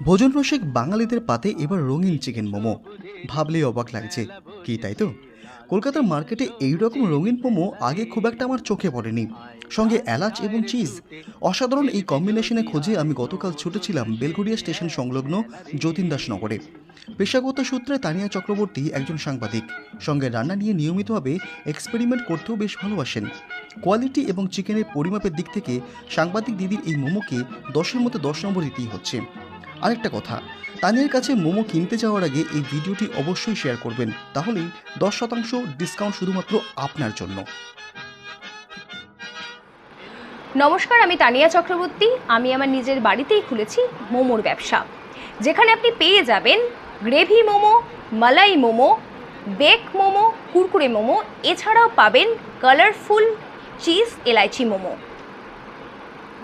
ভোজন রসিক বাঙালিদের পাতে এবার রঙিন চিকেন মোমো। ভাবলেই অবাক লাগছে, কি তাই তো? কলকাতার মার্কেটে এইরকম রঙিন মোমো আগে খুব একটা আমার চোখে পড়েনি। সঙ্গে এলাচ এবং চিজ, অসাধারণ এই কম্বিনেশনে খোঁজে আমি গতকাল ছুটেছিলাম বেলঘরিয়া স্টেশন সংলগ্ন যতীন দাস নগরে। পেশাগত সূত্রে তানিয়া চক্রবর্তী একজন সাংবাদিক, সঙ্গে রান্না নিয়ে নিয়মিতভাবে এক্সপেরিমেন্ট করতেও বেশ ভালোবাসেন। কোয়ালিটি এবং চিকেনের পরিমাপের দিক থেকে সাংবাদিক দিদির এই মোমোকে 10-এর মধ্যে 10 নম্বর দিতেই হচ্ছে। আরেকটা কথা, তানিয়ার কাছে মোমো কিনতে যাওয়ার আগে এই ভিডিওটি অবশ্যই শেয়ার করবেন, তাহলেই 10% ডিসকাউন্ট শুধুমাত্র আপনার জন্য। নমস্কার, আমি তানিয়া চক্রবর্তী। আমি আমার নিজের বাড়িতেই খুলেছি মোমোর ব্যবসা, যেখানে আপনি পেয়ে যাবেন গ্রেভি মোমো, মালাই মোমো, বেক মোমো, কুরকুরে মোমো, এছাড়াও পাবেন কালারফুল চিজ এলাইচি মোমো।